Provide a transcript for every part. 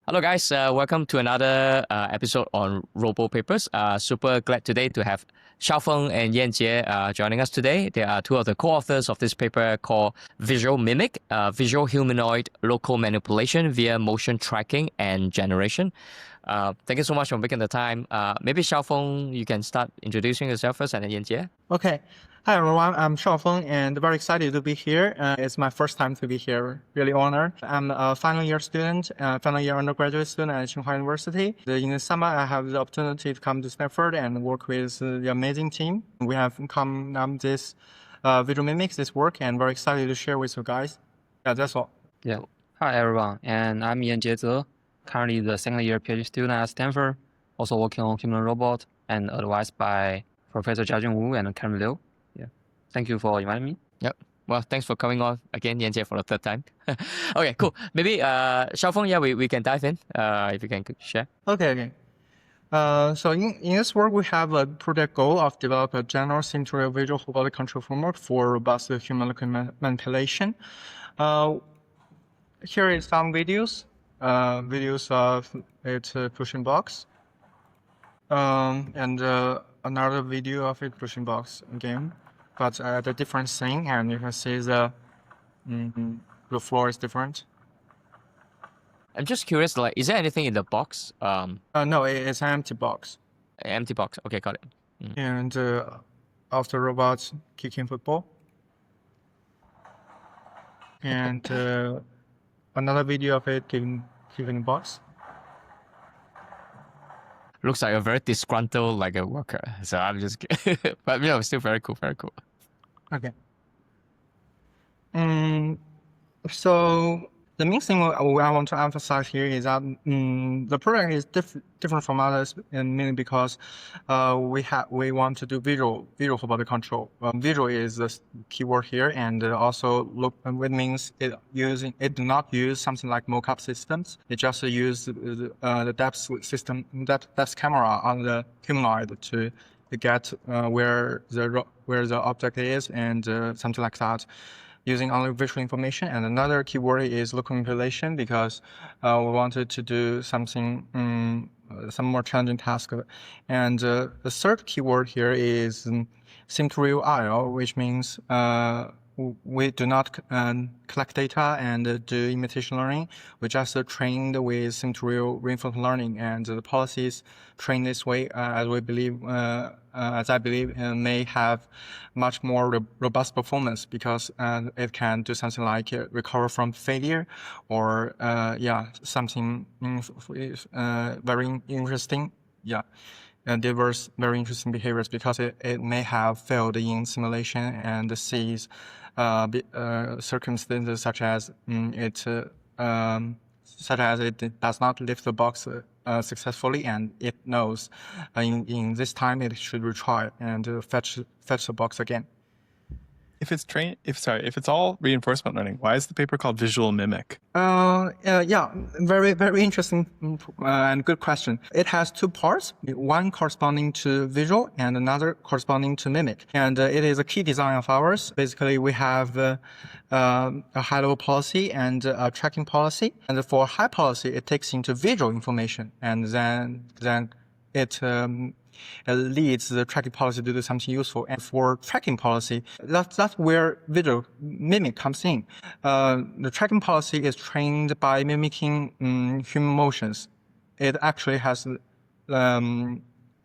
Hello, guys. Welcome to another episode on Robo Papers. Super glad today to have Shaofeng and Yanjie joining us today. They are two of the co-authors of this paper called VisualMimic, Visual Humanoid Loco-Manipulation via Motion Tracking and Generation. Thank you so much for making the time. Maybe Shaofeng, you can start introducing yourself first, and then Yanjie. Okay. Hi, everyone. I'm Shaofeng, and very excited to be here. It's my first time to be here. Really honored. I'm a final year student, final year undergraduate student at Tsinghua University. In the summer, I have the opportunity to come to Stanford and work with the amazing team. We have come up this VisualMimic, this work, and very excited to share with you guys. Yeah, that's all. Yeah. Hi, everyone. And I'm Yanjie Ze, currently the second year PhD student at Stanford, also working on human robot and advised by Professor Jiajun Wu and Karen Liu. Yeah. Thank you for inviting me. Yep. Well, thanks for coming on again, Yanjie, for the third time. Okay, cool. Maybe Shaofeng, yeah, we can dive in if you can share. Okay. So in this work, we have a project goal of develop a general simple visual whole body control framework for robust human manipulation. Here is some videos of it pushing box, and another video of it pushing box again, but the different thing, and you can see the floor is different. I'm just curious, like, is there anything in the box? No, it's an empty box. Empty box. Okay, got it. And after robots kicking football. And another video of it kicking box. Looks like a very disgruntled like a worker. So I'm just but still very cool, very cool. Okay. So the main thing I want to emphasize here is that the project is different from others, and mainly because we want to do visual whole body control. Visual is the keyword here, and also it means it do not use something like mocap systems. It just use the depth camera on the humanoid to get where the object is and something like that, using only visual information. And another keyword is Loco-Manipulation, because we wanted to do something, some more challenging task. And the third keyword here is sim-to-real IO, which means we do not collect data and do imitation learning. We just trained with sim-to-real reinforcement learning, and the policies trained this way, as I believe, may have much more robust performance, because it can do something like recover from failure, or something very interesting. Yeah. And diverse, very interesting behaviors, because it may have failed in simulation and sees circumstances such as it does not lift the box successfully, and it knows in this time it should retry and fetch the box again. If it's all reinforcement learning, why is the paper called VisualMimic? Very, very interesting and good question. It has two parts, one corresponding to visual and another corresponding to mimic. And it is a key design of ours. Basically, we have a high-level policy and a tracking policy. And for high policy, it takes into visual information, and then it leads the tracking policy to do something useful. And for tracking policy, that's where visual mimic comes in. The tracking policy is trained by mimicking human motions. It actually has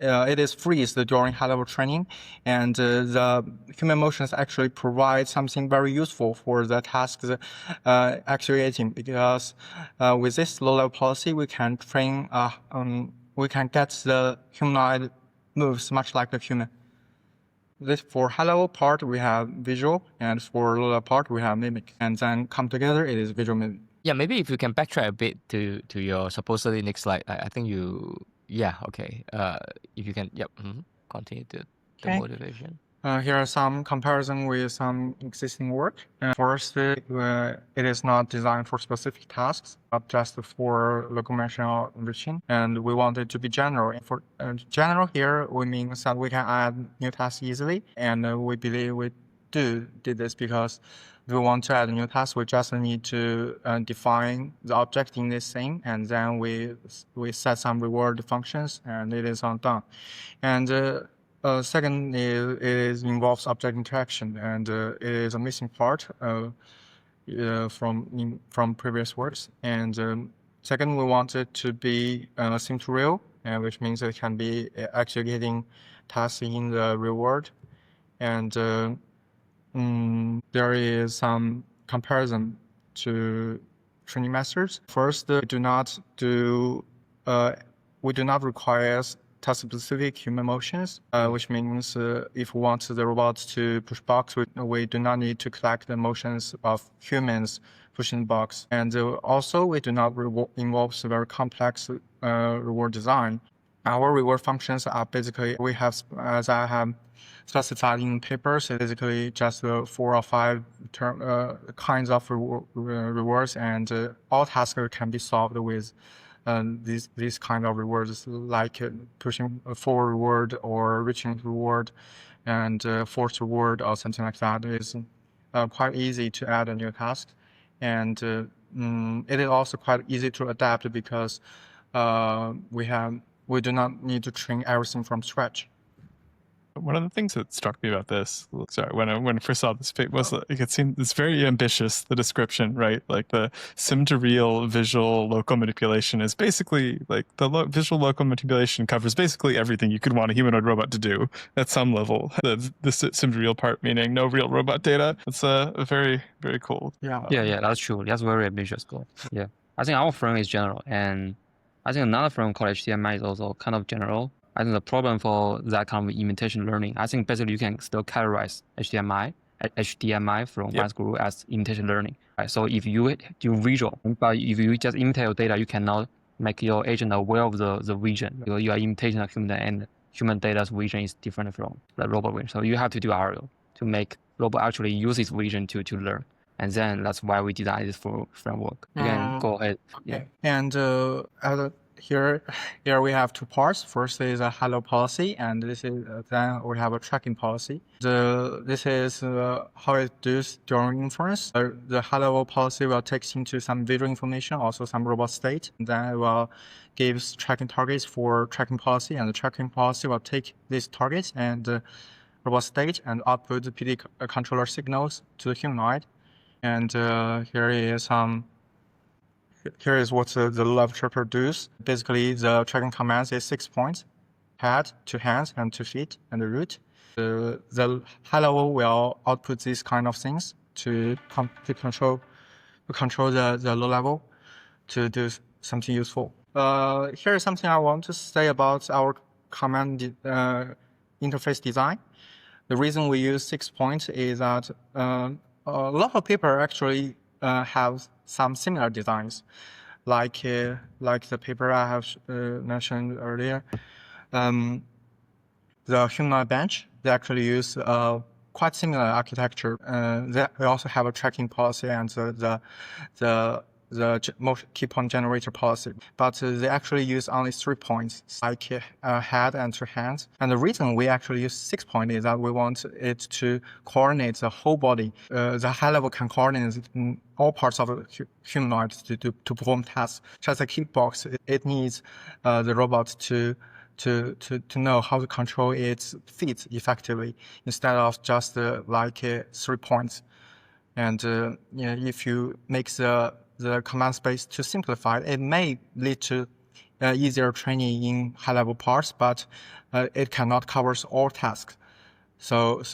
it is freeze during high-level training, and the human motions actually provide something very useful for the tasks actuating, because with this low-level policy, we can train we can get the humanoid moves much like the human. This for high-level part we have visual, and for low-level part we have mimic, and then come together it is visual mimic. Yeah, maybe if you can backtrack a bit to your supposedly next slide. I think you okay. If you can continue the motivation. Here are some comparison with some existing work. First, it is not designed for specific tasks, but just for locomotion, and we want it to be general. For general here, we mean that we can add new tasks easily, and we believe we did this because we want to add a new task, we just need to define the object in this thing, and then we set some reward functions, and it is on done. And second is involves object interaction, and it is a missing part from previous works. And second, we want it to be sim to real, which means it can be actually getting tasks in the real world. And there is some comparison to training methods. First, we do not require task-specific human motions, which means if we want the robots to push box, we do not need to collect the motions of humans pushing the box. And also, we do not involve very complex reward design. Our reward functions are basically, we have, as I have specified in papers, basically just 4 or 5 kinds of rewards, and all tasks can be solved with these kind of rewards, like pushing a forward reward or reaching reward, and force reward or something like that. Is quite easy to add a new task, and it is also quite easy to adapt because we do not need to train everything from scratch. One of the things that struck me about this, sorry, when I first saw this paper was like it seemed it's very ambitious, the description, right? Like the sim to real visual local manipulation is basically like the visual local manipulation covers basically everything you could want a humanoid robot to do at some level. The sim to real part meaning no real robot data. It's a very, very cool. Yeah. Yeah, that's true. That's very ambitious goal. Yeah. I think our frame is general, and I think another frame called HDMI is also kind of general. I think the problem for that kind of imitation learning, I think basically you can still categorize HDMI from one group as imitation learning. Right? So if you do visual, but if you just imitate your data, you cannot make your agent aware of the vision. You are imitating a human, and human data's vision is different from the robot vision. So you have to do RL to make robot actually use its vision to learn. And then that's why we designed this framework. You can go ahead. Okay. Yeah. And here we have 2 parts. First is a hello policy, and this is then we have a tracking policy. This is how it does during inference. The hello policy will take into some visual information, also some robot state. Then it will give tracking targets for tracking policy, and the tracking policy will take these targets and robot state and output the PD controller signals to the humanoid. And here is what the love trapper does. Basically, the tracking commands is 6 points: head to hands and to feet and the root. The high level will output these kind of things to control the low level to do something useful. Here is something I want to say about our command interface design. The reason we use 6 points is that a lot of people actually have some similar designs, like the paper I have mentioned earlier. The humanoid bench, they actually use quite similar architecture. They also have a tracking policy and the key point generator policy, but they actually use only 3 points, like head and 2 hands. And the reason we actually use 6 points is that we want it to coordinate the whole body. The high level can coordinate all parts of a humanoid to perform tasks. Just a kickbox, it needs the robot to know how to control its feet effectively instead of just 3 points. And if you make the command space too simplified, it may lead to easier training in high-level parts, but it cannot cover all tasks. So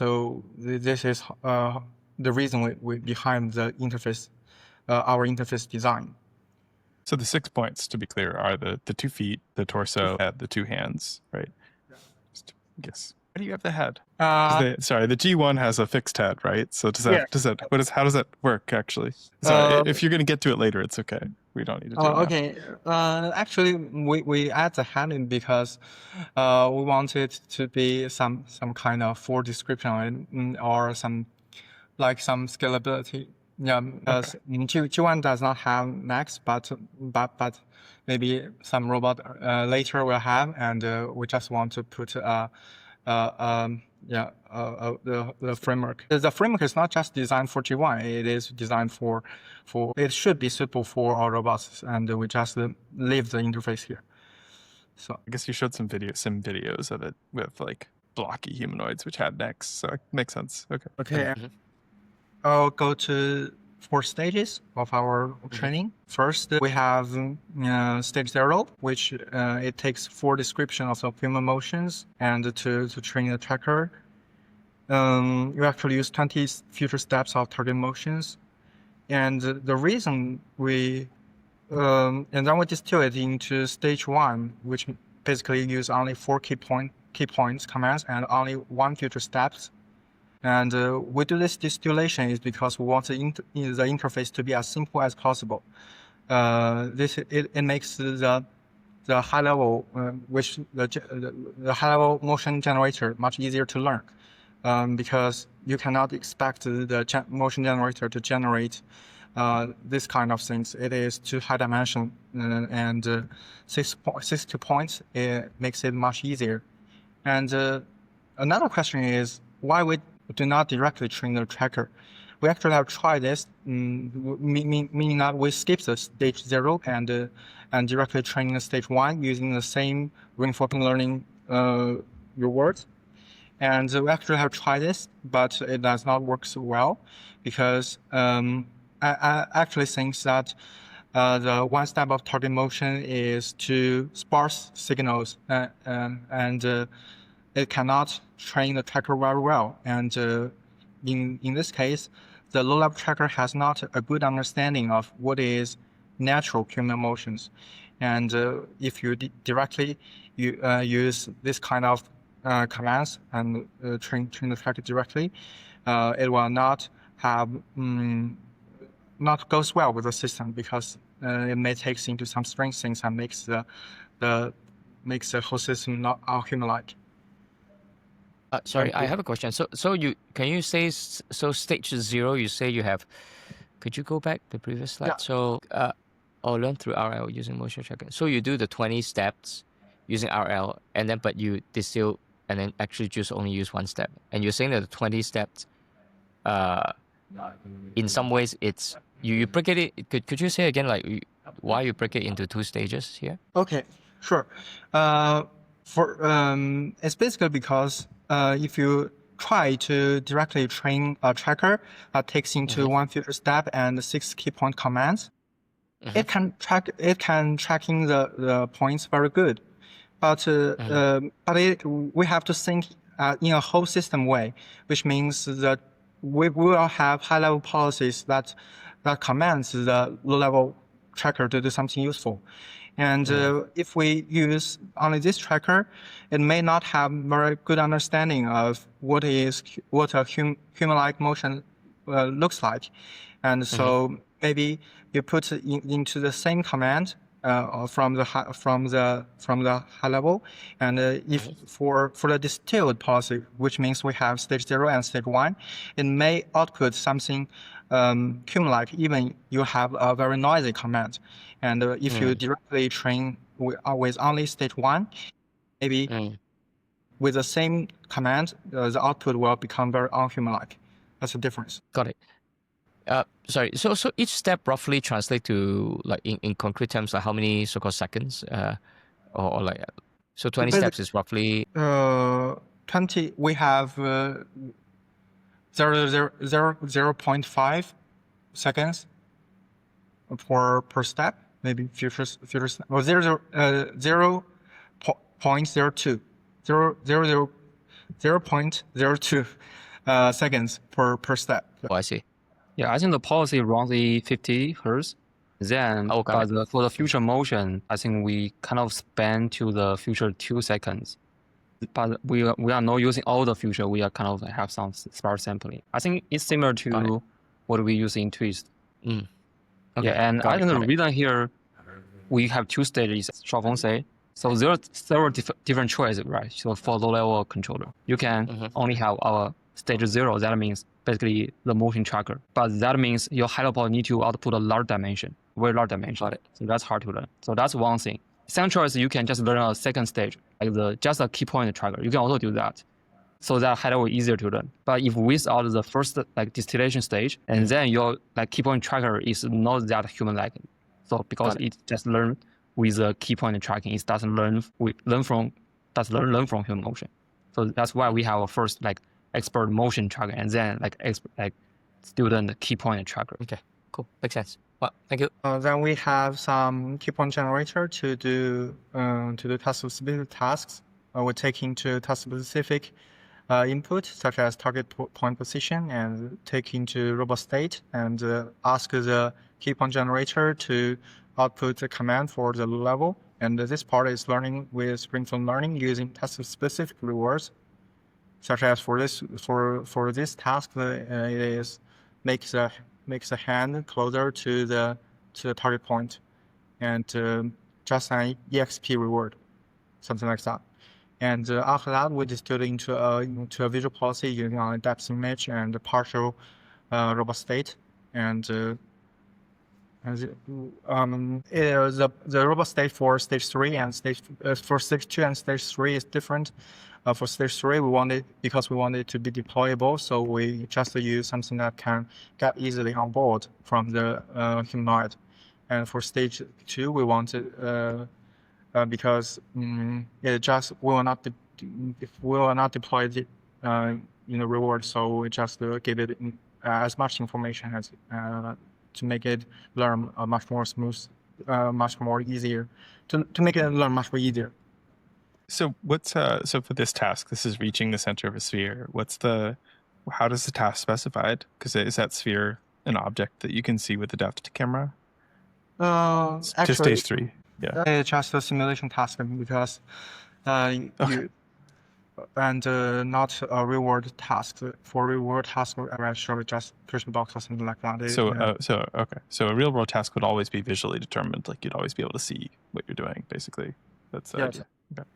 this is the reason we behind the interface, our interface design. So the 6 points, to be clear, are the 2 feet, the torso, and the 2 hands, right? Yeah. Just guess. Why do you have the head? The G1 has a fixed head, right? So how does that work actually? If you're going to get to it later, it's okay. We don't need to do it. Okay. Actually, we add the head because we want it to be some kind of full description or some scalability. Yeah, because G1 does not have necks, but maybe some robot later will have, and we just want to put the framework. The framework is not just designed for G1. It is designed for it should be suitable for our robots, and we just leave the interface here. So I guess you showed some videos of it with like blocky humanoids which had necks, so it makes sense. Okay. okay, I'll go to 4 stages of our training. First, we have stage 0, which it takes 4 description of the human motions and to train the tracker. You actually use 20 future steps of target motions, and the reason we and then we distill it into stage 1, which basically use only 4 key points commands and only 1 future steps. And we do this distillation is because we want the interface to be as simple as possible. It makes the high level the high level motion generator much easier to learn, because you cannot expect the motion generator to generate this kind of things. It is too high dimension, and 60 points, it makes it much easier. And another question is why we do not directly train the tracker. We actually have tried this, meaning that we skip the stage 0 and directly training the stage 1 using the same reinforcement learning rewards. And we actually have tried this, but it does not work so well because I actually think that the 1 step of target motion is too sparse signals, and it cannot train the tracker very well. And in this case, the low-level tracker has not a good understanding of what is natural human motions. And if you directly use this kind of commands and train the tracker directly, it will not have not goes well with the system because it may take into some strange things and makes the whole system not human-like. Sorry, I have a question. So can you say stage 0? You say you have. Could you go back the previous slide? Yeah. So or learn through RL using motion tracker. So you do the 20 steps using RL, and then but you distill and then actually just only use 1 step. And you're saying that the 20 steps, in some ways it's you break it. Could you say again like why you break it into 2 stages here? Okay, sure. It's basically because if you try to directly train a tracker that takes into 1 future step and 6 key point commands, it can tracking the points very good, but we have to think in a whole system way, which means that we will have high level policies that commands the low level tracker to do something useful. And if we use only this tracker, it may not have very good understanding of what a human-like motion looks like. And so maybe you put it into the same command from the high level, and if for the distilled policy, which means we have stage 0 and stage 1, it may output something human-like, even you have a very noisy command. And if you directly train with only stage 1, maybe with the same command, the output will become very unhuman-like. That's the difference. Got it. Sorry. So each step roughly translate to like in concrete terms, like how many so-called seconds, or like so 20 steps is roughly 20. We have 0.5 seconds per step. Maybe future step. Or 0.02 seconds per step. Oh, I see. Yeah, I think the policy roughly 50 hertz. Then for the future motion, I think we kind of span to the future 2 seconds. But we are not using all the future. We are kind of have some sparse sampling. I think it's similar to what we use in Twist. Okay. Yeah, and I think the reason here we have 2 stages, Shaofeng say. So there are several different choices, right? So for low-level controller, you can only have our stage 0. That means basically the motion tracker. But that means your high-level need to output a large dimension, very large dimension. So that's hard to learn. So that's one thing. Second choice, you can just learn a second stage, like just a key point tracker. You can also do that. so that high level easier to learn. But if without the first like distillation stage, and then your like key point tracker is not that human like. So because it just learn with the key point tracking, it doesn't learn from human motion. So that's why we have a first like expert motion tracker and then like student key point tracker. Okay, cool, makes sense. Well, thank you. Then we have some key point generator to do task-specific tasks. We take into task-specific input such as target point position and take into robot state and ask the key point generator to output a command for the level. And this part is learning with reinforcement learning using task-specific rewards, such as for this task, it is makes the hand closer to the target point, and just an EXP reward, something like that. And after that, we distilled into a visual policy using a depth image and partial robot state, and the robot state for stage 3 and for stage 2 and stage 3 is different. For stage 3, because we wanted it to be deployable, so we just use something that can get easily on board from the humanoid. And for stage 2, we wanted because it just we will not deploy it in the reward, so we just give it as much information as to make it learn much more smooth, much more easier, to make it learn much more easier. So what's so for this task, this is reaching the center of a sphere. How does the task specified? Because is that sphere an object that you can see with the depth camera? Actually, to stage 3. Yeah. It's just a simulation task because not a reward task. For reward task, I show just push the box or something like that. So a real world task would always be visually determined. Like you'd always be able to see what you're doing, basically. That's the idea. Okay.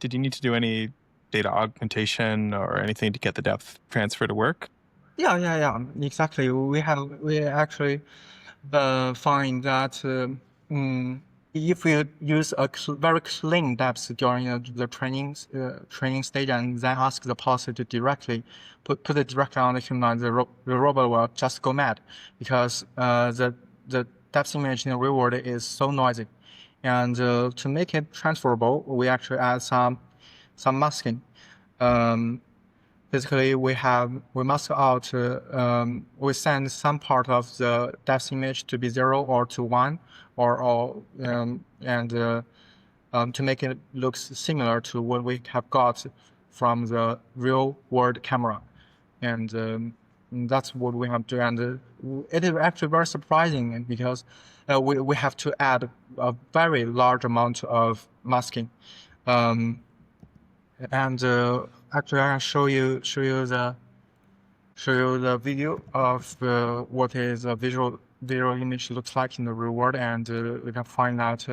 Did you need to do any data augmentation or anything to get the depth transfer to work? Yeah, exactly. We actually find that if we use a very clean depth during the training stage and then ask the policy to directly put it directly on the human, the robot will just go mad because the depth image in the real world is so noisy. And to make it transferable, we actually add some masking. Basically, we mask out. We send some part of the depth image to be 0 or to 1, to make it look similar to what we have got from the real world camera, and that's what we have to. And it is actually very surprising because we have to add a very large amount of masking. Actually, I can show you the video of what is a visual image looks like in the real world, and we can find that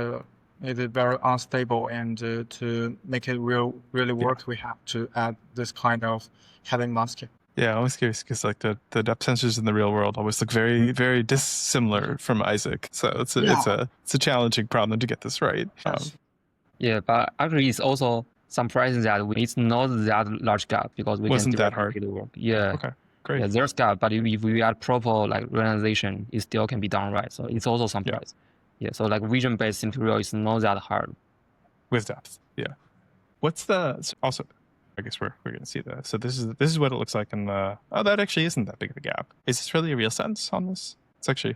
it is very unstable, and to make it really work, we have to add this kind of heavy masking. Yeah, I was curious because like the depth sensors in the real world always look very, very dissimilar from Isaac. So it's a challenging problem to get this right. Yeah, but actually it's also surprising that it's not that large gap because we wasn't can that hard. do the work. Yeah. Okay, great. Yeah, there's gap, but if we add proper like realization, it still can be done right. So it's also surprising. Yeah. So like vision-based sim to real is not that hard. With depth. Yeah. What's also? I guess we're going to see that. So this is what it looks like in the. Oh, that actually isn't that big of a gap. Is this really a real sense on this? It's actually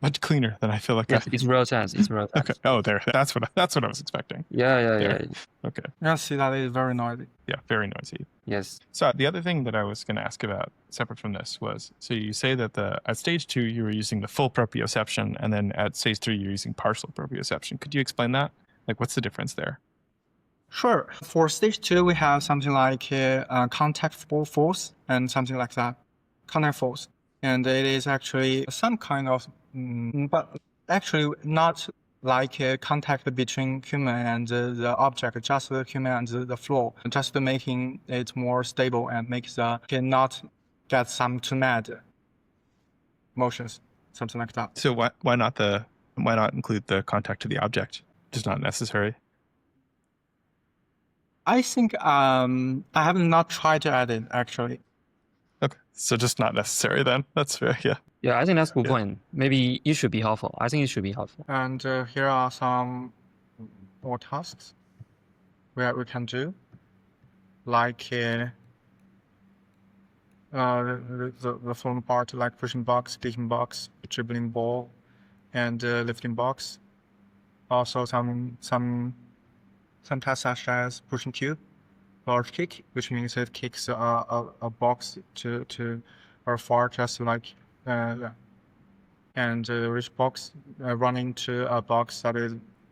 much cleaner than I feel like. Yes, it's real sense. It's real sense. Okay. Oh, there. That's what I was expecting. Yeah. Okay. Yeah, see that is very noisy. Yeah, very noisy. Yes. So the other thing that I was going to ask about, separate from this, was so you say that at stage 2 you were using the full proprioception, and then at stage 3 you're using partial proprioception. Could you explain that? Like, what's the difference there? Sure. For stage 2, we have something like contact force and something like that. Contact force. And it is actually some kind of, but actually not like contact between human and the object, just the human and the floor, just making it more stable and make not get some too mad motions, something like that. So why not include the contact to the object? Just not necessary. I think I have not tried to add it actually. Okay, so just not necessary then. That's fair. Yeah. Yeah, I think that's a good Yeah. point. Maybe it should be helpful. I think it should be helpful. And here are some more tasks where we can do, like the phone part, like pushing box, kicking box, dribbling ball, and lifting box. Also some tasks such as pushing cube, large kick, which means it kicks a box to or far, just like and reach box, running to a box that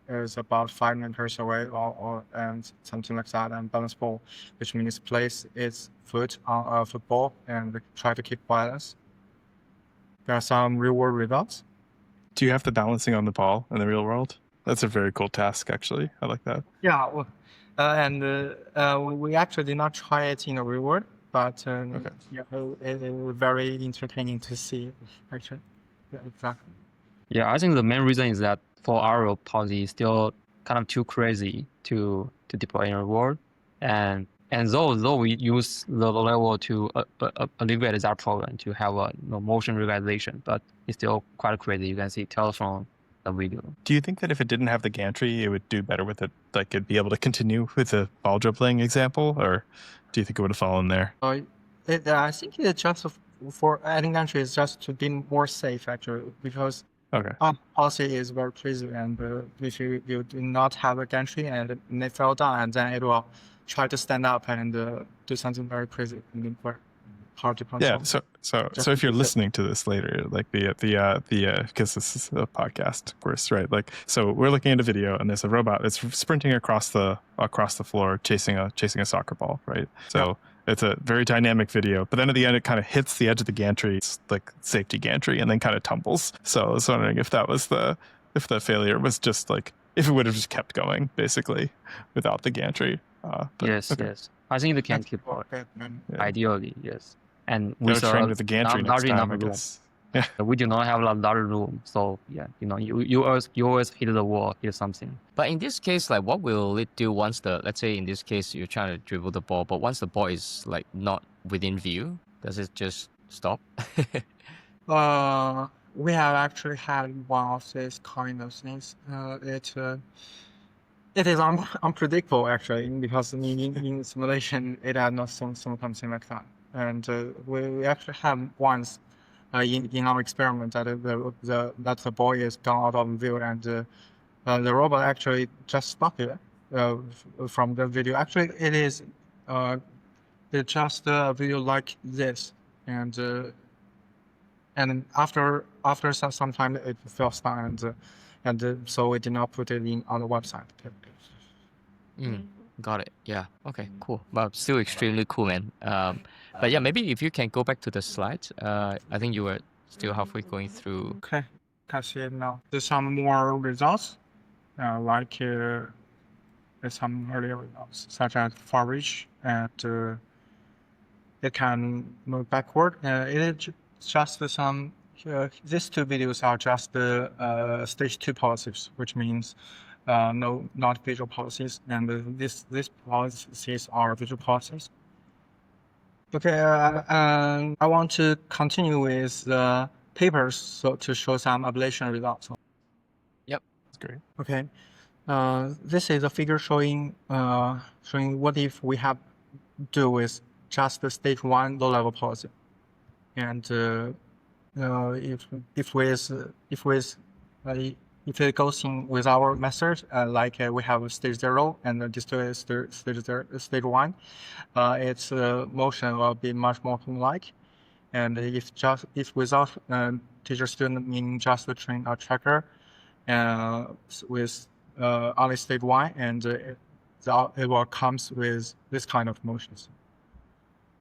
is about 5 meters away, or and something like that, and balance ball, which means place its foot on a football and try to keep balance. There are some real world results. Do you have the balancing on the ball in the real world? That's a very cool task, actually. I like that. Yeah, well, and we actually did not try it in the real world, but Okay. yeah, it was very entertaining to see, actually. Yeah, exactly. Yeah, I think the main reason is that for our policy is still kind of too crazy to deploy in the world, and though we use the low level to alleviate that problem to have a motion realization, but it's still quite crazy. You can see tell from the video. Do you think that if it didn't have the gantry, it would do better with it? Like it'd be able to continue with the ball dribbling example, or do you think it would have fallen there? I think it's just for adding gantry is just to be more safe, actually, because Okay. our policy is very crazy, and if you do not have a gantry and it fell down, and then it will try to stand up and do something very crazy and very hard to control. Yeah. So if you're listening to this later, like the because this is a podcast, of course, right? Like, so we're looking at a video and there's a robot that's sprinting across the floor, chasing a soccer ball, right? So it's a very dynamic video, but then at the end it kind of hits the edge of the gantry, it's like safety gantry, and then kind of tumbles. So I was wondering if the failure was just like if it would have just kept going basically without the gantry. But, Yes, okay. yes. I think they can keep Okay, man. Yeah. ideally, yes. And Gotta with train with the gantry next large time, enough I room. guess. We do not have a large room, so yeah, you always hit the wall, hit something. But in this case, like, what will it do once let's say in this case you're trying to dribble the ball, but once the ball is like not within view, does it just stop? We have actually had one of these kind of things. It is unpredictable actually, because in simulation it had not something like that. And we actually have once in our experiment that the ball is gone out of view, and the robot actually just stopped it from the video. Actually, it's just a video like this, and after some time it fell down, and so we did not put it on the website. Got it. Yeah. Okay. Cool. But still extremely cool, man. But yeah, maybe if you can go back to the slides. I think you were still halfway going through. Okay, can see it now. There's some more results, like there's some earlier results, such as far reach, and it can move backward. It is just some. These two videos are just the stage 2 policies, which means no, not visual policies, and these policies are visual policies. Okay, and I want to continue with the papers, so to show some ablation results. That's great. Okay, this is a figure showing what if we have do with just the stage 1 low-level policy, and if it goes in with our method, like we have stage 0 and display stage 1, its motion will be much more like. And if without teacher student, meaning just the train tracker with only stage 1, and it will comes with this kind of motions.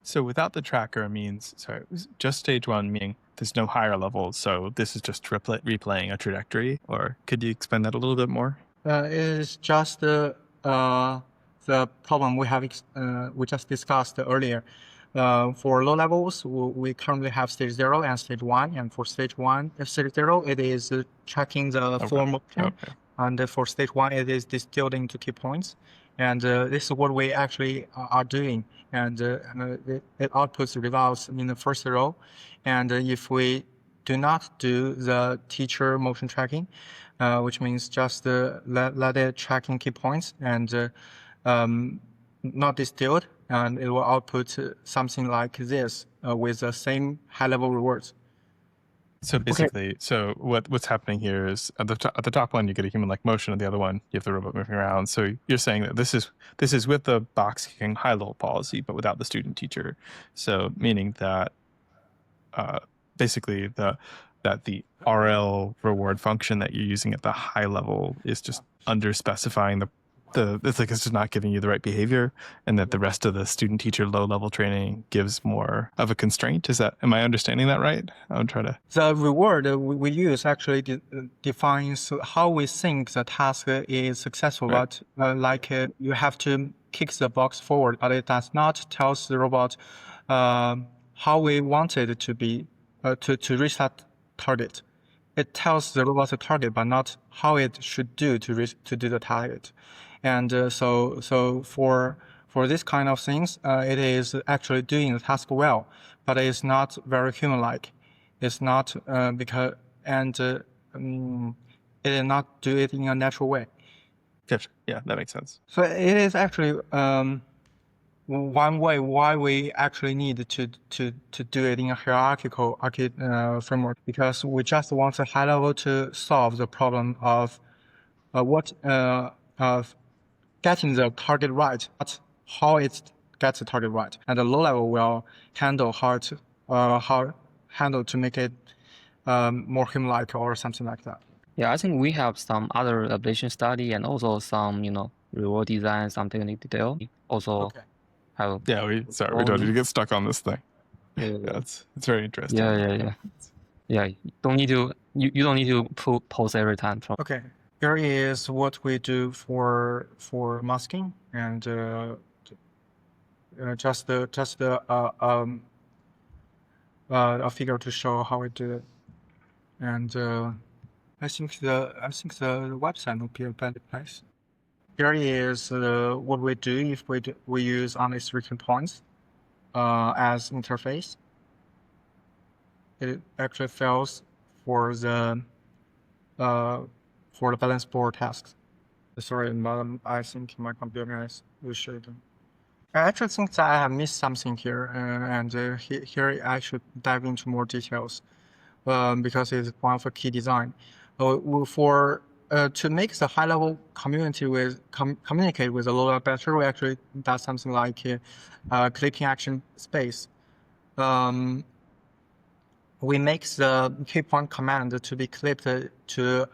So without the tracker means, sorry, just stage 1, meaning there's no higher level, so this is just replaying a trajectory, or could you explain that a little bit more? It is just the problem we just discussed earlier. For low levels, we currently have stage 0 and stage 1, and for stage 0, it is tracking the form of And for stage 1, it is distilled into key points. And this is what we actually are doing. And it outputs the results in the first row. And if we do not do the teacher motion tracking, which means just let it tracking key points and not distilled, and it will output something like this with the same high-level rewards. So basically, so what's happening here is at the top one you get a human-like motion, and the other one you have the robot moving around. So you're saying that this is with the box kicking high-level policy, but without the student teacher. So meaning that basically that the RL reward function that you're using at the high level is just under specifying it's just not giving you the right behavior, and that the rest of the student teacher low level training gives more of a constraint. Am I understanding that right? I'm trying to. The reward we use actually defines how we think the task is successful. Right. But you have to kick the box forward, but it does not tell the robot how we want it to be to reach that target. It tells the robot the target, but not how it should do to do the target. And so for this kind of things, it is actually doing the task well, but it's not very human-like. It's not it did not do it in a natural way. Gotcha. Yeah, that makes sense. So it is actually one way why we actually need to do it in a hierarchical framework, because we just want a high level to solve the problem of of getting the target right, but how it gets the target right. And the low level will handle how to make it more human-like or something like that. Yeah, I think we have some other application study and also some, reward design, some technical detail. Also have. Yeah, we don't need to get stuck on this thing. Yeah, it's very interesting. Yeah. You don't need to post every time. Okay. Here is what we do for masking, and just a figure to show how we do it. And I think the website will be a better place. Here is what we do if we use only 3 key points as interface. It actually fails for the balance board tasks. Sorry, madam, I think my computer has issued. I actually think that I have missed something here, and here I should dive into more details because it's one of the key design. To make the high-level communicate with the low-level better, we actually do something like clipping action space. We make the key point command to be clipped to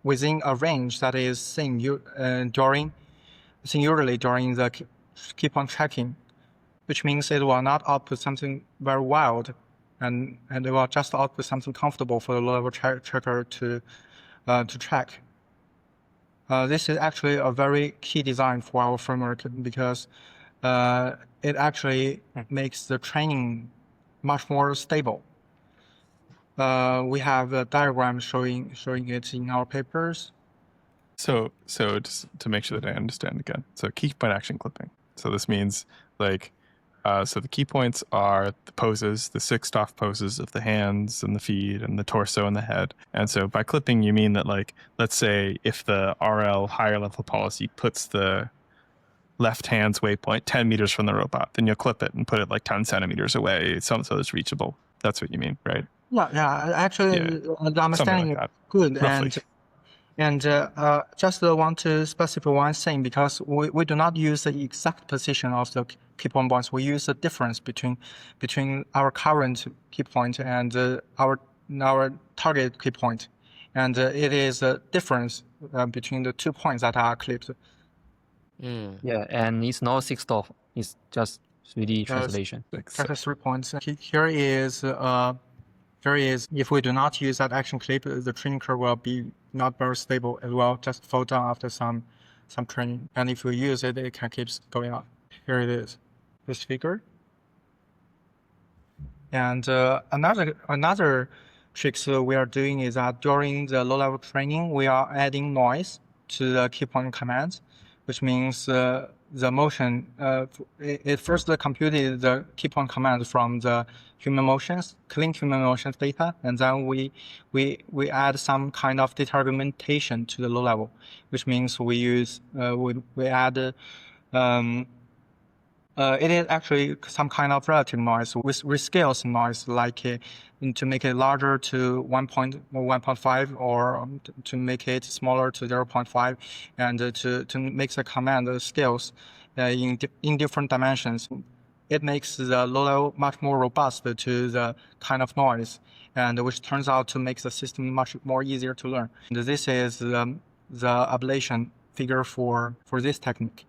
within a range that is seen during the key point tracking, which means it will not output something very wild, and it will just output something comfortable for the low-level tracker to track. This is actually a very key design for our framework, because it actually makes the training much more stable. We have a diagram showing it in our papers. So just to make sure that I understand again, so key point action clipping. So this means so the key points are the poses, the 6 soft poses of the hands and the feet and the torso and the head. And so by clipping, you mean that, like, let's say if the RL higher level policy puts the left hand's waypoint 10 meters from the robot, then you'll clip it and put it like 10 centimeters away so it's reachable. That's what you mean, right? Yeah. Actually, the understanding is good. Roughly. And just want to specify one thing, because we do not use the exact position of the key point points. We use the difference between our current key point and our target key point, and it is a difference between the 2 points that are clipped. Yeah, and it's not 6 off. It's just 3D translation. Just 3 points. Here is if we do not use that action clip, the training curve will be not very stable. It will just fall down after some training. And if we use it, it can keep going up. Here it is, this figure. And another tricks we are doing is that during the low-level training, we are adding noise to the key point commands, which means the motion, it first computed the key point command from the human motions, clean human motions data, and then we add some kind of data argumentation to the low level, which means we use we add it is actually some kind of relative noise with rescales noise, like to make it larger to 1.5 or to make it smaller to 0.5, and to make the command scales in different dimensions. It makes the low level much more robust to the kind of noise, and which turns out to make the system much more easier to learn. And this is the ablation figure for this technique.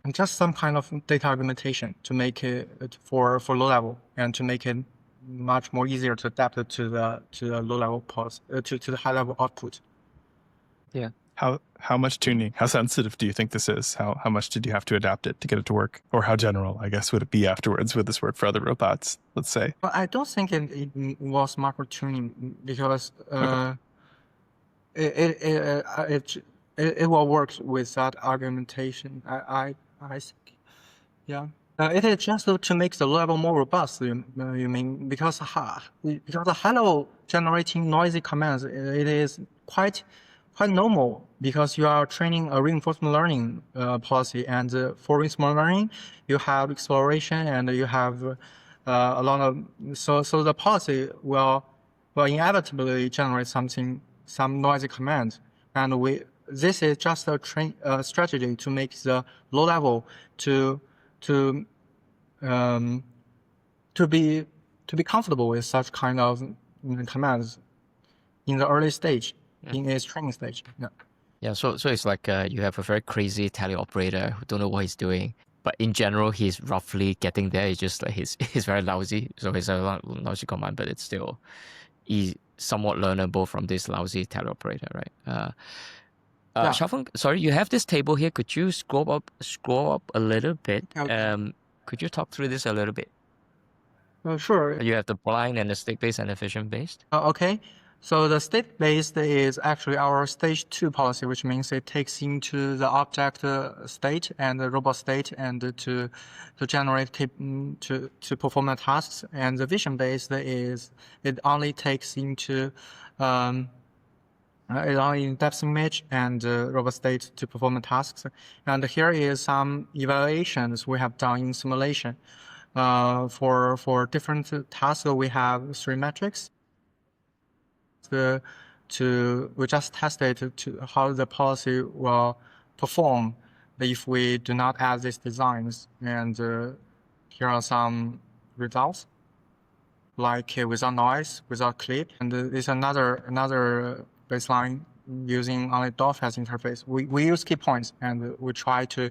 And just some kind of data argumentation to make it for low level and to make it much more easier to adapt it to the low level to the high level output. Yeah. How much tuning? How sensitive do you think this is? How much did you have to adapt it to get it to work? Or how general, I guess, would it be afterwards? Would this work for other robots? Let's say. Well, I don't think it was macro tuning because Okay. it will work with that argumentation. I think, yeah. It is just to make the low level more robust. You mean because the high level generating noisy commands, it is quite normal because you are training a reinforcement learning policy, and for reinforcement learning, you have exploration and you have a lot of so the policy will inevitably generate some noisy commands, and this is just a strategy to make the low level to be comfortable with such kind of commands in the early stage, in its training stage. Yeah. Yeah, so it's like you have a very crazy teleoperator who don't know what he's doing, but in general he's roughly getting there. It's just like he's very lousy, so it's a lousy command, but it's still somewhat learnable from this lousy teleoperator, right? Yeah. Shaofeng, sorry, you have this table here. Could you scroll up a little bit? Okay. Could you talk through this a little bit? Sure. You have the blind and the state-based and the vision-based. Okay. So the state-based is actually our stage 2 policy, which means it takes into the object state and the robot state and to generate to perform the tasks. And the vision-based is it only takes into it only depth image and robot state to perform the tasks. And here is some evaluations we have done in simulation. For different tasks, we have 3 metrics. We just tested to how the policy will perform if we do not add these designs. And here are some results, like without noise, without clip. And there's another baseline using only DOF as interface. We use key points and we try to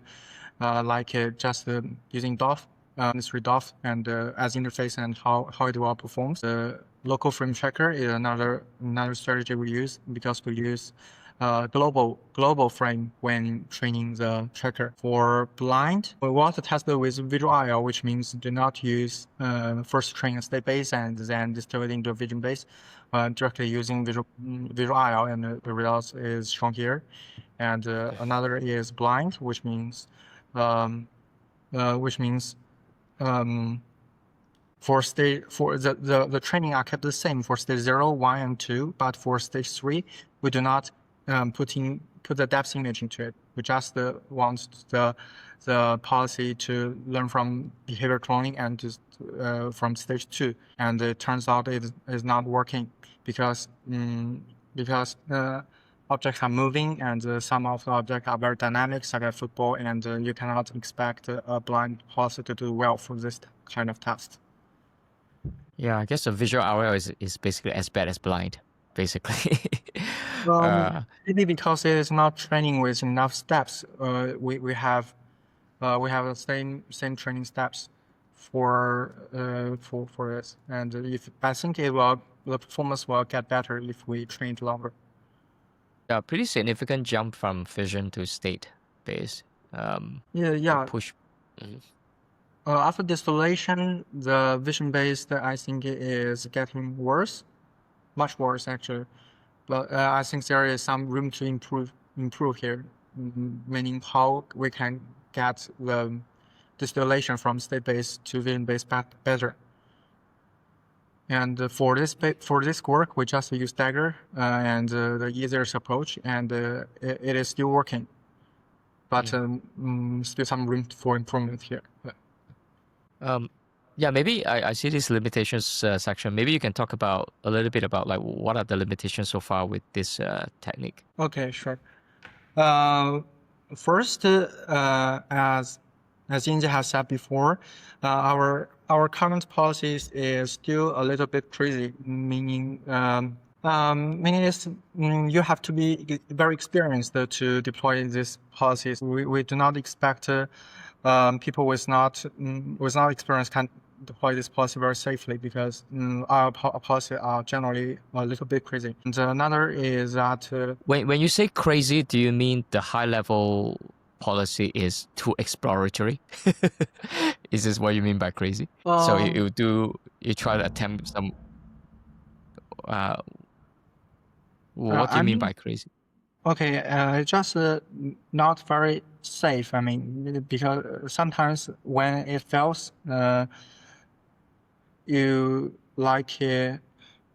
just using DOF. 3 DOF and as interface and how it will perform. The local frame checker is another strategy we use because we use global frame when training the checker. For blind, we want to test it with visual IL, which means do not use first train a state base and then distill it into a vision base. Directly using visual IL, and the results is shown here. And another is blind, which means the training are kept the same for stage 0, 1, and 2, but for stage 3, we do not put the depth image into it. We just want the policy to learn from behavior cloning and from stage 2. And it turns out it is not working because objects are moving, and some of the objects are very dynamic, such as football, and you cannot expect a blind policy to do well for this kind of test. Yeah, I guess a visual RL is basically as bad as blind, basically. Maybe because it is not training with enough steps. We have the same training steps for this, and I think the performance will get better if we train it longer. Yeah, pretty significant jump from vision to state base. Yeah. Push. After distillation, the vision-based I think is getting worse. much worse actually. But I think there is some room to improve here, meaning how we can get the distillation from state-based to vision-based better. And for this work, we just use Dagger and the easiest approach, and it is still working. But still some room for improvement here. Yeah, maybe I see this limitations section. Maybe you can talk about a little bit about like what are the limitations so far with this technique. Okay, sure. First, as Yanjie has said before, our current policies is still a little bit crazy. Meaning you have to be very experienced to deploy these policies. We do not expect people with not experience can deploy this policy very safely because our policies are generally a little bit crazy. And another is that when you say crazy, do you mean the high level policy is too exploratory? Is this what you mean by crazy? So you try to attempt some. What do you mean by crazy? Okay, it's just not very safe. I mean, because sometimes when it fails, you like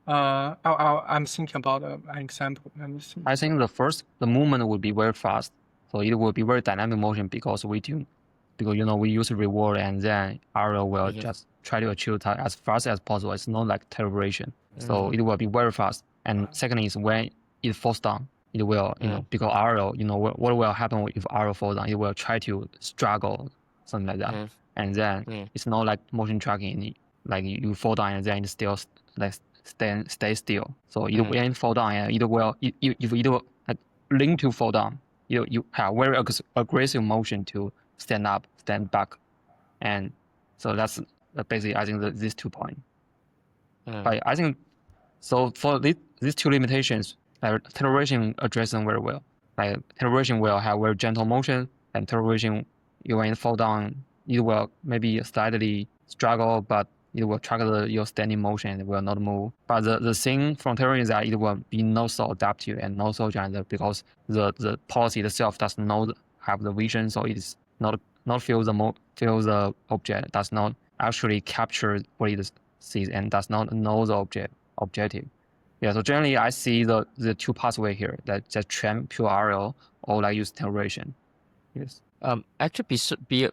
I'm thinking about an example. Let me see. I think the movement would be very fast, so it will be very dynamic motion because we use reward and then RL will just try to achieve as fast as possible. It's not like teleportation, so it will be very fast. And second is when it falls down, it will because RL what will happen if RL falls down? It will try to struggle something like that, and then it's not like motion tracking. Like you fall down and then it still like stay still. So when it fall down, it will if it like link to fall down, you have very aggressive motion to stand up, stand back, and so that's basically I think these 2 points. But I think so for these 2 limitations, teleportation address them very well. Like teleportation will have very gentle motion, and teleportation when it fall down, it will maybe slightly struggle, but it will track your standing motion and will not move. But the thing from teleportation is that it will be not so adaptive and not so gentle because the policy itself does not have the vision, so it is not feel the object, does not actually capture what it sees and does not know the objective. Yeah, so generally I see the 2 pathway here that just train pure RL or like use teleportation. Yes. Actually,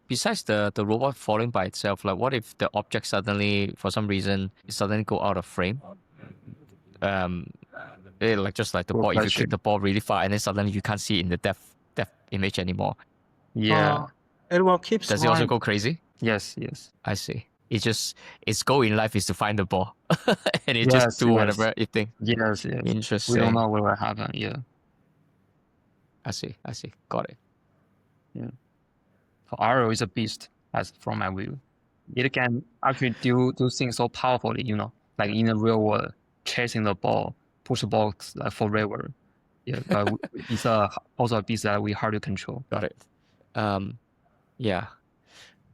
besides the robot falling by itself, like what if the object suddenly, for some reason, suddenly go out of frame? Just like the ball, if you kick the ball really far and then suddenly you can't see it in the depth image anymore. Yeah. It will keep. Does it also go crazy? Yes. I see. Its goal in life is to find the ball, and it just do whatever it thinks. Yes. Interesting. We don't know what will happen. Yeah. I see. Got it. Yeah. So RL is a beast, as from my view. It can actually do things so powerfully, like in the real world, chasing the ball, push the ball like forever. Yeah, but it's also a beast that we hard to control. Got it. Yeah.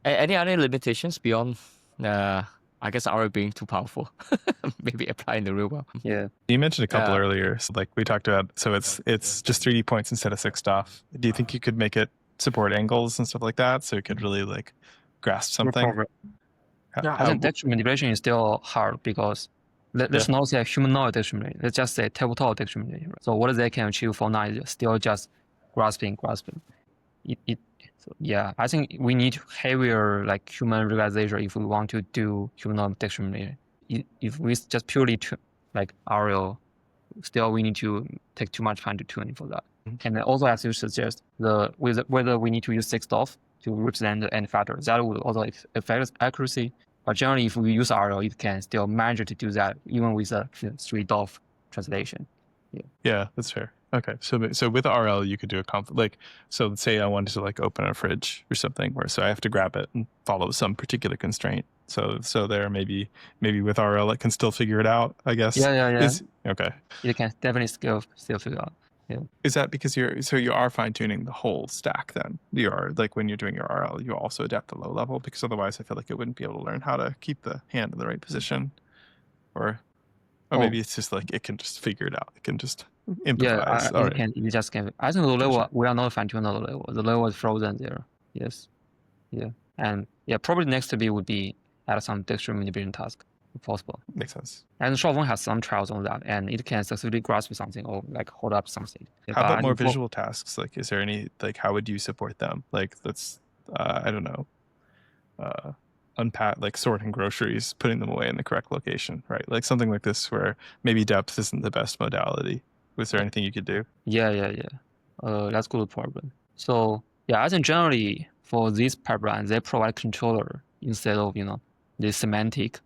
Any other limitations beyond, I guess, RL being too powerful? Maybe apply in the real world. Yeah. You mentioned a couple earlier. So like we talked about, so it's just 3D points instead of 6 DOF. Do you think you could make it support angles and stuff like that, so it could really like grasp something? I think texture manipulation is still hard because let's not say humanoid texture manipulation. Let's just say tabletop texture manipulation. So what they can achieve for now is still just grasping. So yeah, I think we need heavier like human realization if we want to do humanoid texture manipulation. If we just purely like RL, still we need to take too much time to tune for that. And also, as you suggest, whether we need to use 6 DOF to represent the end factor, that would also affect accuracy. But generally, if we use RL, it can still manage to do that even with a 3 DOF translation. Yeah, that's fair. Okay, so with RL, you could do so say I wanted to like open a fridge or something, so I have to grab it and follow some particular constraint. So there maybe with RL it can still figure it out, I guess. Yeah. Okay. It can definitely still figure out. Yeah. Is that because you are fine tuning the whole stack then? You are like when you're doing your RL, you also adapt the low level, because otherwise I feel like it wouldn't be able to learn how to keep the hand in the right position, or. Or Oh. maybe it's just like it can just figure it out. It can just Yeah, improvise. All it right. can. It just can. I think the level Gotcha. we are not fine-tuning the level. The level is frozen there. Yes. Yeah. And yeah, probably next to be would be add some texture manipulation task if possible. Makes sense. And Shaofeng has some trials on that, and it can successfully grasp something or like hold up something. Yeah, How but about I more think for- visual tasks? Like, is there any like how would you support them? Like, let's I don't know, unpack like sorting groceries, putting them away in the correct location, right? Like something like this where maybe depth isn't the best modality. Was there anything you could do? Yeah. That's good problem. So yeah, I think generally for this pipeline, they provide controller instead of the semantic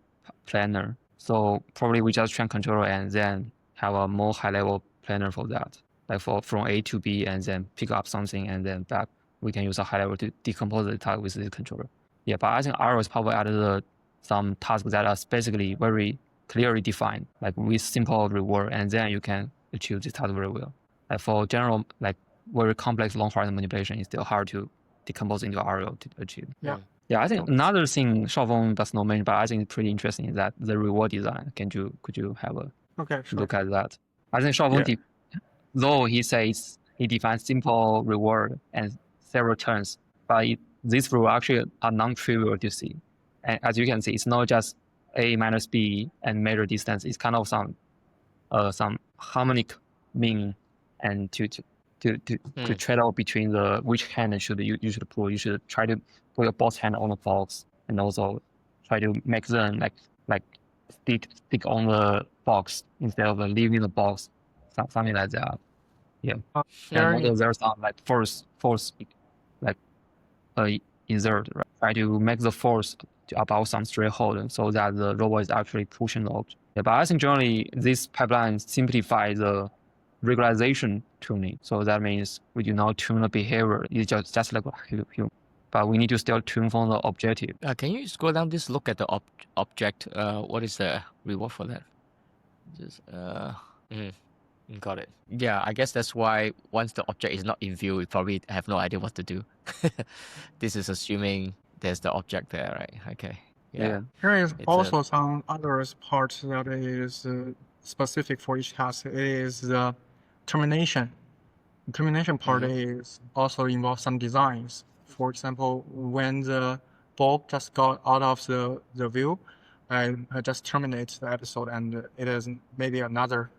planner. So probably we just train controller and then have a more high level planner for that, like from A to B and then pick up something and then back. We can use a high level to decompose the task with the controller. Yeah, but I think R is probably added some tasks that are basically very clearly defined, like with simple reward, and then you can achieve this task very well. Like for general, like very complex long horizon manipulation, it's still hard to decompose into RL to achieve. Yeah. Yeah, I think another thing Shaofeng does not mention, but I think it's pretty interesting is that the reward design. Could you have a Okay, sure. look at that? I think Shaofeng, though he says he defines simple reward and several turns, but these rules actually are non-trivial to see. And as you can see, it's not just A minus B and measure distance. It's kind of some harmonic mean and to trade off between the which hand you should pull. You should try to put your both hand on the box and also try to make them like stick on the box instead of leaving the box, something like that. Yeah. And also there's some like force like insert, right? Try to make the force about some threshold so that the robot is actually pushing the object. Yeah, but I think generally this pipeline simplifies the regularization tuning. So that means we do not tune the behavior. It's just like a human. But we need to still tune for the objective. Can you scroll down this? Look at the object. What is the reward for that? Just got it. Yeah, I guess that's why once the object is not in view, we probably have no idea what to do. This is assuming there's the object there, right? Okay. Yeah. Here is It's also some other parts that is specific for each task. It is the termination. The termination part is also involves some designs. For example, when the ball just got out of the view, I just terminate the episode, and it is maybe another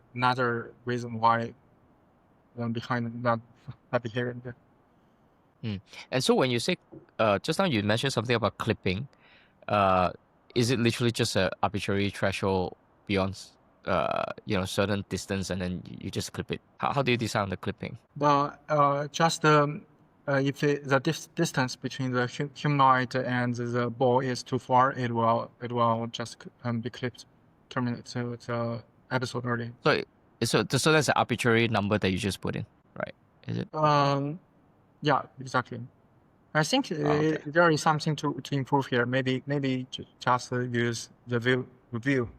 reason why behind that behavior. And so when you say, just now you mentioned something about clipping, is it literally just an arbitrary threshold beyond, certain distance, and then you just clip it? How do you decide on the clipping? But just if the distance between the humanoid and the ball is too far, it will just be clipped, terminate the episode early. So that's an arbitrary number that you just put in, right? Is it? Yeah, exactly. I think there is something to improve here. Maybe just use the view.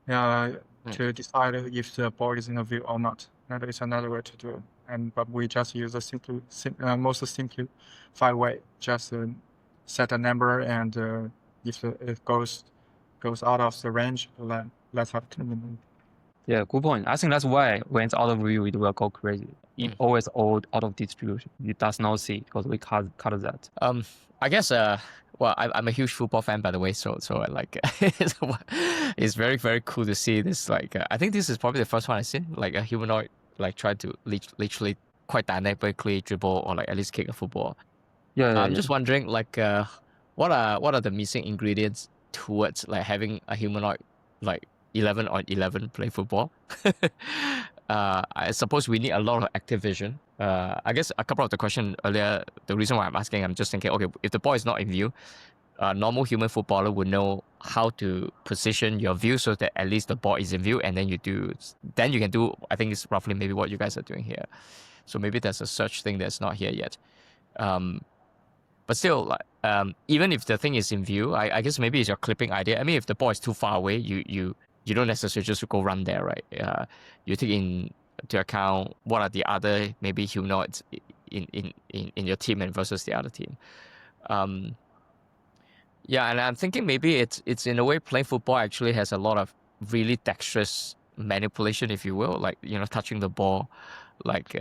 To decide if the ball is in a view or not. That is another way to do it. But we just use a most simplified way. Just set a number, and if it goes out of the range, let's have terminate. Yeah, good point. I think that's why when it's out of view, it will go crazy. It always out of distribution. It does not see because we cut that. I guess well, I'm a huge football fan, by the way, so I like it's very, very cool to see this. Like I think this is probably the first one I've seen, like a humanoid like try to literally quite dynamically dribble or like at least kick a football. I'm just wondering, like what are the missing ingredients towards like having a humanoid like 11 on 11 play football? I suppose we need a lot of active vision. I guess a couple of the question earlier, the reason why I'm asking, I'm just thinking, okay, if the ball is not in view, a normal human footballer would know how to position your view so that at least the ball is in view, and then you can do, I think it's roughly maybe what you guys are doing here. So maybe there's a search thing that's not here yet. But still, like, even if the thing is in view, I guess maybe it's your clipping idea. I mean, if the ball is too far away, you don't necessarily just go run there, right? You take into account what are the other maybe humanoids in your team and versus the other team. Yeah, and I'm thinking maybe it's in a way playing football actually has a lot of really dexterous manipulation, if you will, like touching the ball, like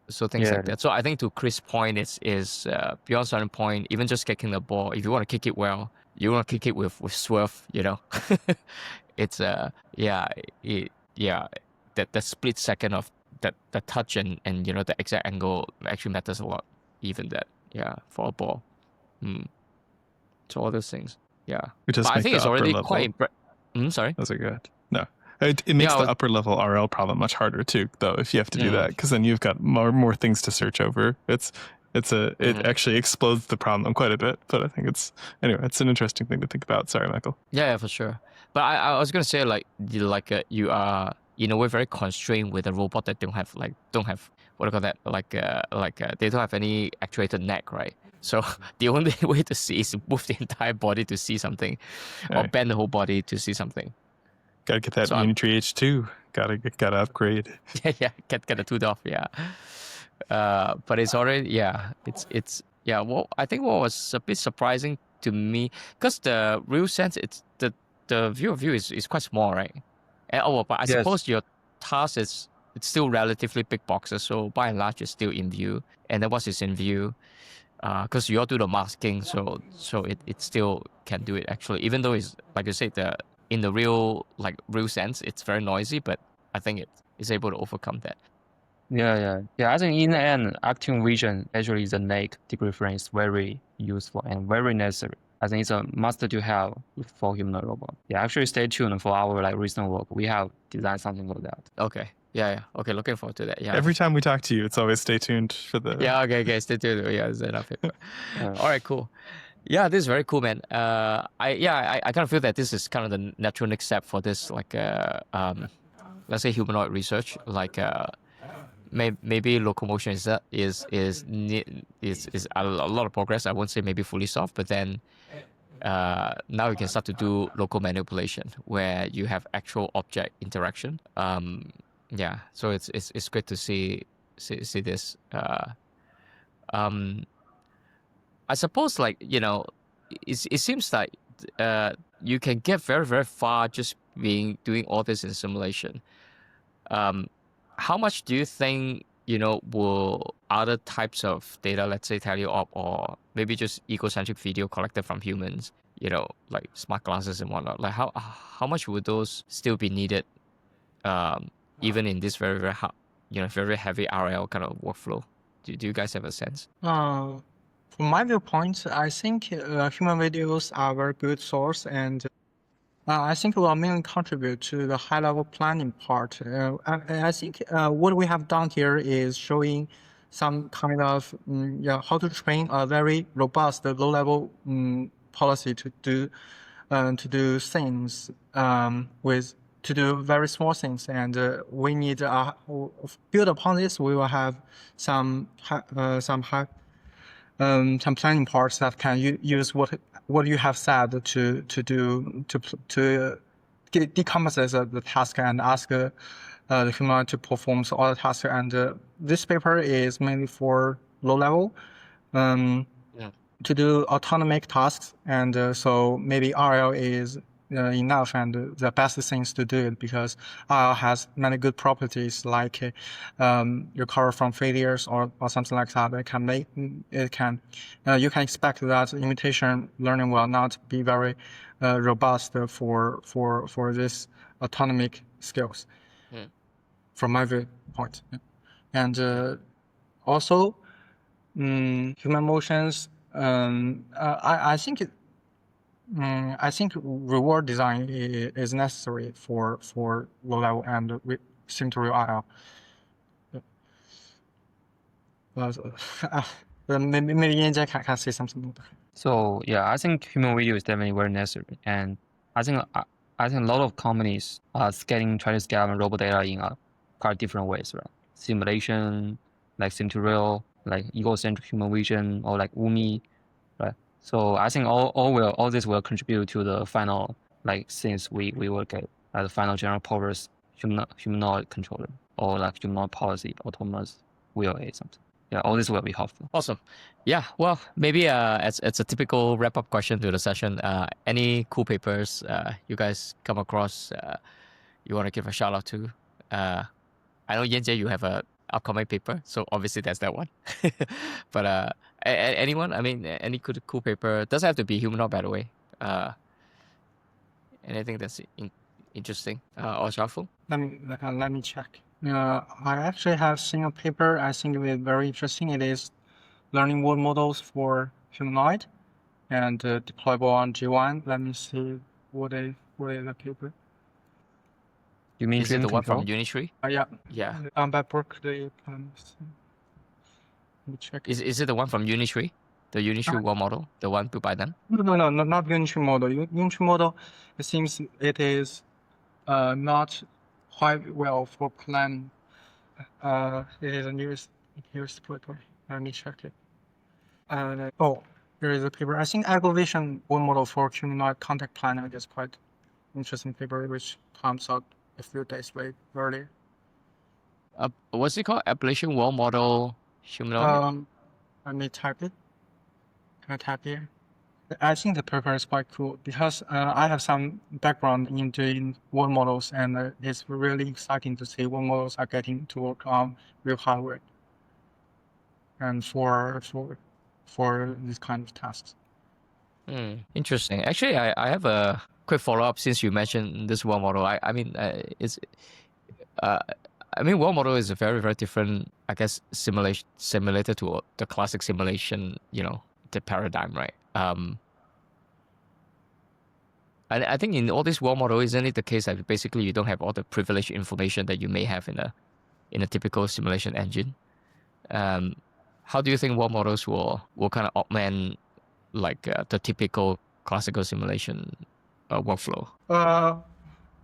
so things Yeah. like that. So I think to Chris' point is beyond certain point, even just kicking the ball, if you want to kick it well, you want to kick it with swerve, it's that the split second of that the touch and the exact angle actually matters a lot, even that for a ball. So all those things, We just but I make think the it's upper already level. quite sorry. Those are good. No, it makes I the was- upper level RL problem much harder too, though. If you have to do that, because then you've got more things to search over. It actually explodes the problem quite a bit. But I think it's an interesting thing to think about. Sorry, Michael. Yeah, for sure. But I was gonna say you are in a way very constrained with a robot that don't have what do you call that, they don't have any actuated neck, right? So the only way to see is to move the entire body to see something, or Right. bend the whole body to see something. Gotta get that So I'm- Unity H2. Gotta upgrade. get the tooth off, but it's already it's well, I think what was a bit surprising to me, because the real sense, it's the view of view is quite small, right? But I Yes. suppose your task it's still relatively big boxes, so by and large it's still in view. And then once it's in view, because you all do the masking, so it still can do it actually, even though it's like you said, in the real sense it's very noisy, but I think it's able to overcome that. Yeah. I think in the end, acting vision, actually the neck degree frame is very useful and very necessary. I think it's a must to have for humanoid robot. Yeah, actually stay tuned for our recent work. We have designed something like that. Okay. Yeah. Okay, looking forward to that. Yeah. Every time we talk to you, it's always stay tuned for the. Yeah. Okay. Stay tuned. Yeah. Is enough paper. Yeah. All right. Cool. Yeah, this is very cool, man. I kind of feel that this is kind of the natural next step for this, let's say humanoid research. Maybe locomotion is a lot of progress. I won't say maybe fully solved, but then now you can start to do local manipulation where you have actual object interaction. So it's great to see this. I suppose it seems like you can get very very far just doing all this in simulation. How much do you think will other types of data, let's say teleop or maybe just egocentric video collected from humans, like smart glasses and whatnot, like how much would those still be needed, even in this very very very heavy RL kind of workflow? Do you guys have a sense? From my viewpoint, I think human videos are a very good source, and I think will mainly contribute to the high-level planning part. I think what we have done here is showing some kind of how to train a very robust low-level policy to do things to do very small things, and we need build upon this. We will have some planning parts that can use what you have said to decompose the task and ask the human to perform all the tasks. And this paper is mainly for low level to do autonomic tasks, and so maybe RL is enough and the best things to do it, because RL has many good properties like recover from failures or something like that. You can expect that imitation learning will not be very robust for this autonomic skills from my viewpoint. And also human motions, I think reward design is necessary for low level and sim to real IL. Maybe Yanjie can say something. So yeah, I think human video is definitely very necessary, and I think a lot of companies are trying to scale robot data in quite different ways, right? Simulation, like sim to real, like egocentric human vision, or like UMI, right? So I think all this will contribute to the final things we will get the final general purpose humanoid controller, or like humanoid policy autonomous wheel aid something. yeah, all this will be helpful. Awesome. Yeah. Well, maybe it's a typical wrap up question to the session. Any cool papers you guys come across you want to give a shout out to? I know Yanjie, you have a upcoming paper, so obviously there's that one. But anyone? I mean, any cool paper doesn't have to be humanoid, by the way. Anything that's interesting or helpful? Let me check. I actually have seen a paper. I think it is very interesting. It is learning world models for humanoid and deployable on G1. Let me see what is the paper. You mean Is it dream the one from control? Unitree? Yeah. Yeah. By Berkeley. Let me check. Is it the one from Unitree? The Unitree world model, the one built by them? No, not Unitree model. Unitree model, it seems it is not quite well for planning. It is a nearest paper. Let me check it. Here is a paper. I think Vision one model for humanoid contact planning is quite interesting paper, which comes out a few days early. What's it called? Appellation world model humanoid? Let me type it. Can I type here? I think the paper is quite cool because I have some background in doing world models, and it's really exciting to see world models are getting to work on real hardware and for these kind of tasks. Interesting. Actually, I have a quick follow up since you mentioned this world model. I mean, world model is a very, very different, I guess, simulator to the classic simulation, the paradigm, right? I think in all this world model, isn't it the case that basically you don't have all the privileged information that you may have in a typical simulation engine? How do you think world models will kind of augment the typical classical simulation workflow?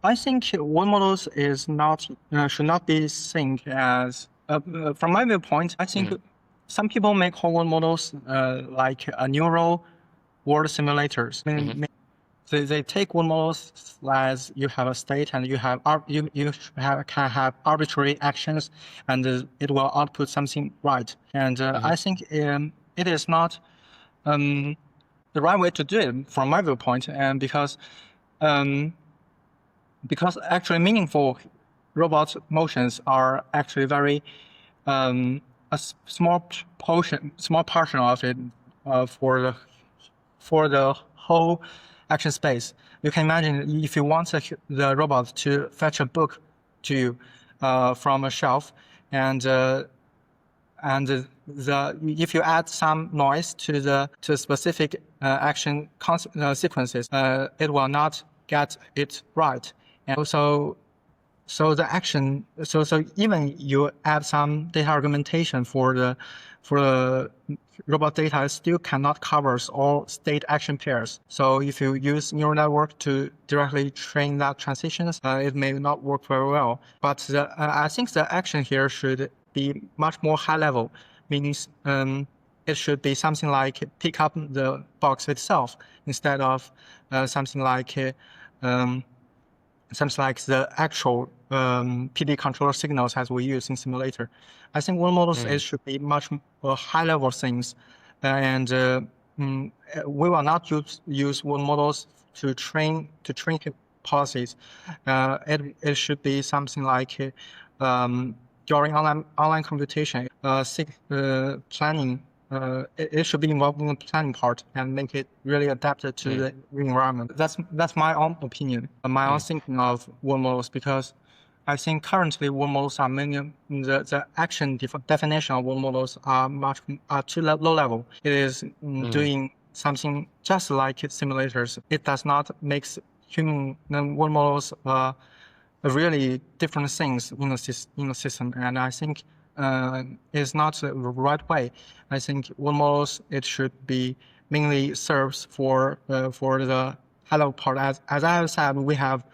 I think world models is not should not be seen as from my viewpoint. I think some people make whole world models like a neural world simulators. They take world models as you have a state and you can have arbitrary actions, and it will output something right. And I think it is not the right way to do it from my viewpoint, and because actually meaningful robot motions are actually very a small portion of it for the whole action space. You can imagine if you want the robot to fetch a book to you from a shelf, and if you add some noise to specific action sequences, it will not get it right. And so the action, so even you add some data argumentation for the robot data, it still cannot cover all state action pairs. So if you use neural network to directly train that transitions, it may not work very well. But I think the action here should be much more high level, meaning it should be something like pick up the box itself instead of something like the actual PD controller signals as we use in simulator. I think world models it should be much high level things, and we will not use world models to train policies. It should be something like during online computation, planning. It should be involved in the planning part and make it really adapted to the environment. That's my own opinion, my own thinking of world models, because I think currently world models are mainly the action definition of world models are too low level. It is doing something just like simulators. It does not make human world models really different things in the system, and I think is not the right way. I think world models it should be mainly serves for the high-level part. As I have said, we have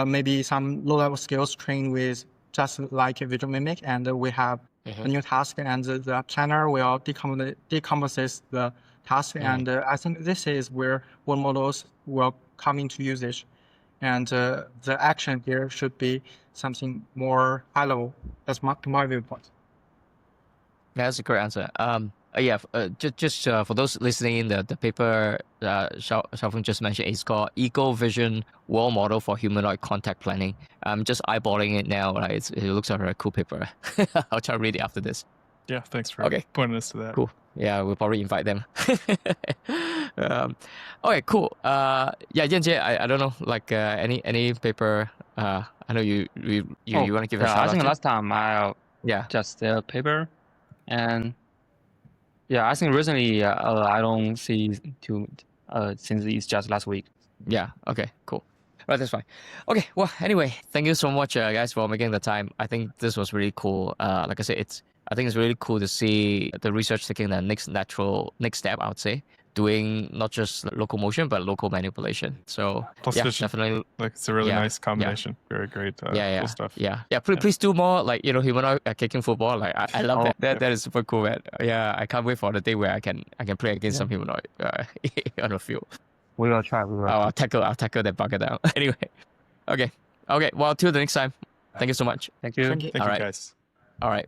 maybe some low-level skills trained with just like VisualMimic, and we have a new task, and the planner will decompose the task, and I think this is where world models will come into usage. And the action here should be something more high level. That's my viewpoint. That's a great answer. Just for those listening, the paper Shaofeng just mentioned is called Eco Vision World Model for Humanoid Contact Planning. I'm just eyeballing it now. Right, it looks like a cool paper. I'll try to read it after this. Yeah, thanks for Okay. pointing us to that. Cool. Yeah, we'll probably invite them. Okay, cool. Yanjie, I don't know, like any paper. I know you want to give a shout I out think to? last time I Yeah. just the paper, and I think recently I don't see too since it's just last week. Yeah. Okay. Cool. Right. That's fine. Okay. Well. Anyway, thank you so much, guys, for making the time. I think this was really cool. Like I said, I think it's really cool to see the research taking the next step. I would say doing not just locomotion but local manipulation. So Plus yeah, vision. definitely. Like it's a really Yeah, nice combination. Very great. Cool stuff. Yeah. Please do more, like, humanoid kicking football. Like I love Oh, that. That is super cool, man. Yeah, I can't wait for the day where I can play against some humanoid on the field. We will try. I'll tackle that bugger down. Anyway, okay. Well, till the next time. Thank you so much. Thank you. Thank you. Thank All you, right. guys. All right.